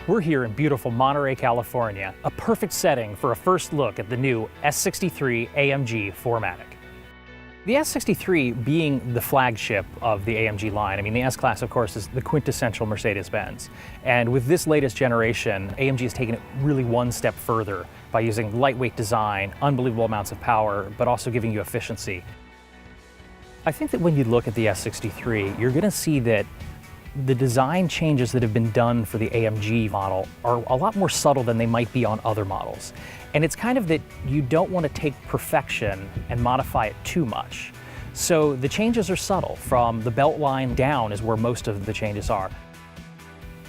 We're here in beautiful Monterey, California, a perfect setting for a first look at the new S63 AMG 4MATIC. The S63 being the flagship of the AMG line, I mean the S-Class of course is the quintessential Mercedes-Benz. And with this latest generation, AMG has taken it really one step further by using lightweight design, unbelievable amounts of power, but also giving you efficiency. I think that when you look at the S63, you're going to see that the design changes that have been done for the AMG model are a lot more subtle than they might be on other models. And it's kind of that you don't want to take perfection and modify it too much. So the changes are subtle. From the belt line down is where most of the changes are.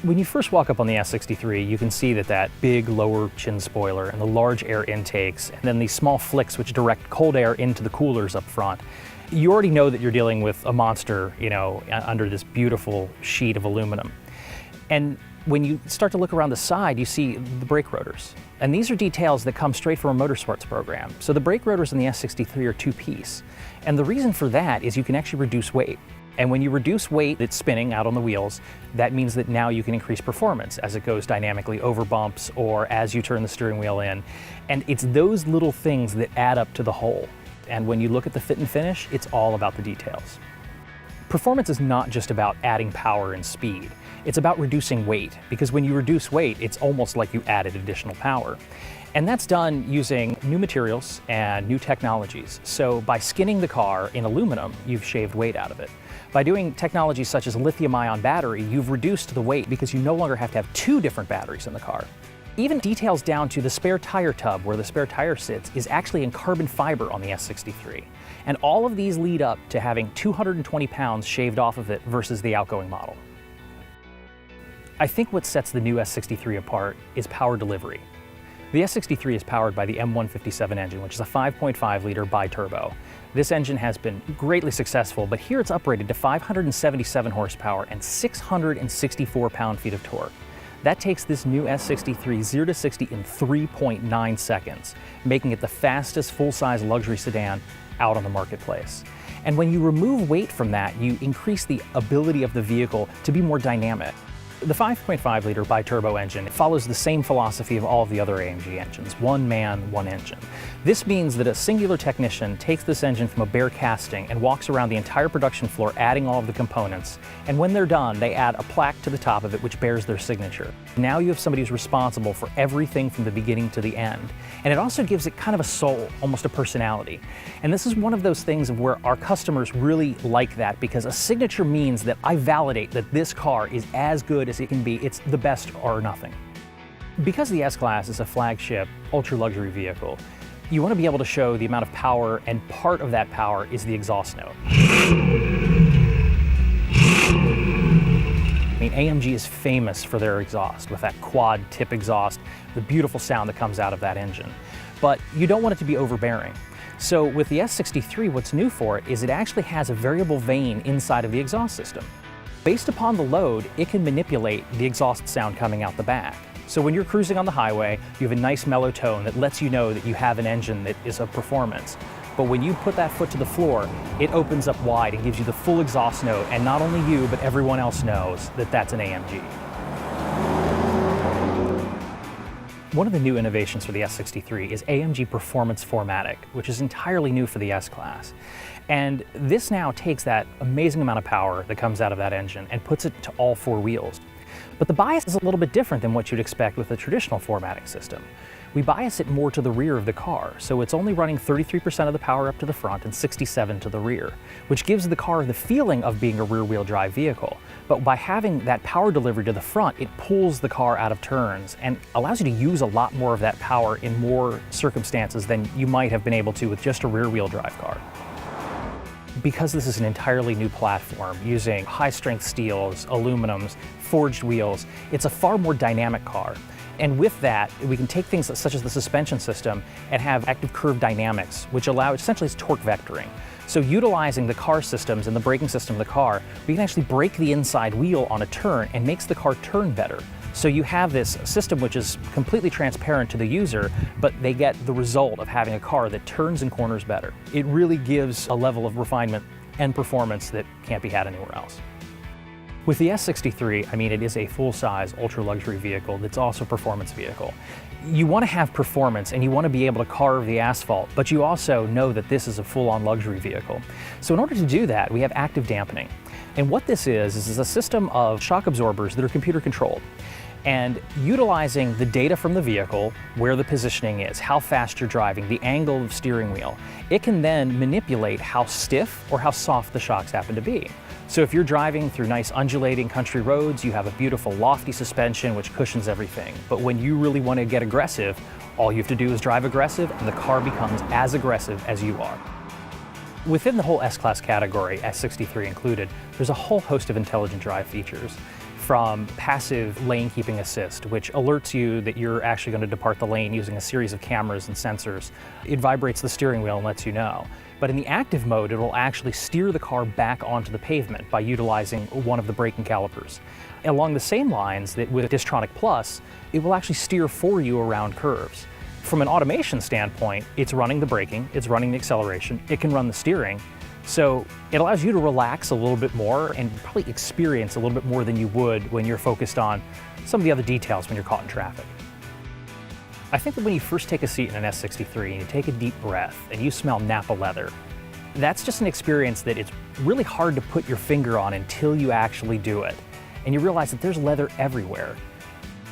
When you first walk up on the S63, you can see that big lower chin spoiler and the large air intakes, and then these small flicks which direct cold air into the coolers up front. You already know that you're dealing with a monster, under this beautiful sheet of aluminum. And when you start to look around the side, you see the brake rotors. And these are details that come straight from a motorsports program. So the brake rotors in the S63 are two-piece. And the reason for that is you can actually reduce weight. And when you reduce weight that's spinning out on the wheels, that means that now you can increase performance as it goes dynamically over bumps or as you turn the steering wheel in. And it's those little things that add up to the whole. And when you look at the fit and finish, it's all about the details. Performance is not just about adding power and speed. It's about reducing weight, because when you reduce weight, it's almost like you added additional power. And that's done using new materials and new technologies. So by skinning the car in aluminum, you've shaved weight out of it. By doing technologies such as lithium-ion battery, you've reduced the weight because you no longer have to have two different batteries in the car. Even details down to the spare tire tub where the spare tire sits is actually in carbon fiber on the S63. And all of these lead up to having 220 pounds shaved off of it versus the outgoing model. I think what sets the new S63 apart is power delivery. The S63 is powered by the M157 engine, which is a 5.5-liter bi-turbo. This engine has been greatly successful, but here it's uprated to 577 horsepower and 664 pound-feet of torque. That takes this new S63 0 to 60 in 3.9 seconds, making it the fastest full-size luxury sedan out on the marketplace. And when you remove weight from that, you increase the ability of the vehicle to be more dynamic. The 5.5-liter bi-turbo engine follows the same philosophy of all of the other AMG engines: one man, one engine. This means that a singular technician takes this engine from a bare casting and walks around the entire production floor adding all of the components, and when they're done, they add a plaque to the top of it which bears their signature. Now you have somebody who's responsible for everything from the beginning to the end. And it also gives it kind of a soul, almost a personality. And this is one of those things of where our customers really like that, because a signature means that I validate that this car is as good as it can be. It's the best or nothing. Because the S-Class is a flagship ultra-luxury vehicle, you want to be able to show the amount of power, and part of that power is the exhaust note. I mean, AMG is famous for their exhaust, with that quad tip exhaust, the beautiful sound that comes out of that engine. But you don't want it to be overbearing. So with the S63, what's new for it is it actually has a variable vane inside of the exhaust system. Based upon the load, it can manipulate the exhaust sound coming out the back. So when you're cruising on the highway, you have a nice mellow tone that lets you know that you have an engine that is of performance. But when you put that foot to the floor, it opens up wide and gives you the full exhaust note, and not only you, but everyone else knows that that's an AMG. One of the new innovations for the S63 is AMG Performance 4MATIC, which is entirely new for the S-Class. And this now takes that amazing amount of power that comes out of that engine and puts it to all four wheels. But the bias is a little bit different than what you'd expect with a traditional 4MATIC system. We bias it more to the rear of the car, so it's only running 33% of the power up to the front and 67% to the rear, which gives the car the feeling of being a rear-wheel drive vehicle. But by having that power delivery to the front, it pulls the car out of turns and allows you to use a lot more of that power in more circumstances than you might have been able to with just a rear-wheel drive car. Because this is an entirely new platform using high-strength steels, aluminums, forged wheels, it's a far more dynamic car. And with that, we can take things such as the suspension system and have active curve dynamics, which allow, essentially it's torque vectoring. So utilizing the car systems and the braking system of the car, we can actually brake the inside wheel on a turn and makes the car turn better. So you have this system which is completely transparent to the user, but they get the result of having a car that turns and corners better. It really gives a level of refinement and performance that can't be had anywhere else. With the S63, I mean, it is a full-size, ultra-luxury vehicle that's also a performance vehicle. You want to have performance and you want to be able to carve the asphalt, but you also know that this is a full-on luxury vehicle. So in order to do that, we have active dampening. And what this is a system of shock absorbers that are computer controlled. And utilizing the data from the vehicle, where the positioning is, how fast you're driving, the angle of steering wheel, it can then manipulate how stiff or how soft the shocks happen to be. So if you're driving through nice undulating country roads, you have a beautiful lofty suspension which cushions everything. But when you really want to get aggressive, all you have to do is drive aggressive and the car becomes as aggressive as you are. Within the whole S-Class category, S63 included, there's a whole host of intelligent drive features. From passive lane keeping assist, which alerts you that you're actually going to depart the lane using a series of cameras and sensors. It vibrates the steering wheel and lets you know. But in the active mode, it will actually steer the car back onto the pavement by utilizing one of the braking calipers. Along the same lines that with Distronic Plus, it will actually steer for you around curves. From an automation standpoint, it's running the braking, it's running the acceleration, it can run the steering. So it allows you to relax a little bit more and probably experience a little bit more than you would when you're focused on some of the other details when you're caught in traffic. I think that when you first take a seat in an S63 and you take a deep breath and you smell Napa leather, that's just an experience that it's really hard to put your finger on until you actually do it. And you realize that there's leather everywhere.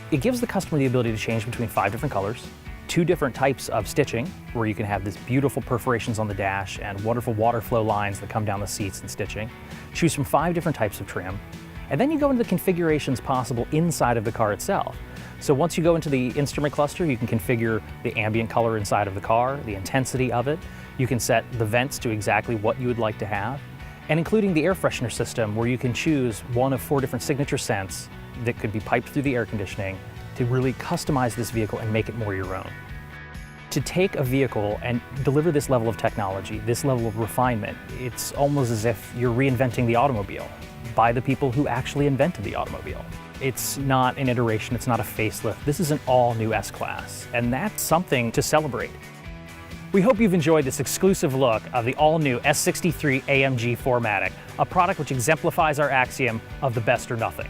It gives the customer the ability to change between 5 different colors, 2 different types of stitching, where you can have these beautiful perforations on the dash and wonderful water flow lines that come down the seats and stitching. Choose from 5 different types of trim. And then you go into the configurations possible inside of the car itself. So once you go into the instrument cluster, you can configure the ambient color inside of the car, the intensity of it. You can set the vents to exactly what you would like to have, and including the air freshener system, where you can choose one of 4 different signature scents that could be piped through the air conditioning to really customize this vehicle and make it more your own. To take a vehicle and deliver this level of technology, this level of refinement, it's almost as if you're reinventing the automobile by the people who actually invented the automobile. It's not an iteration, it's not a facelift. This is an all-new S-Class, and that's something to celebrate. We hope you've enjoyed this exclusive look of the all-new S63 AMG 4MATIC, a product which exemplifies our axiom of the best or nothing.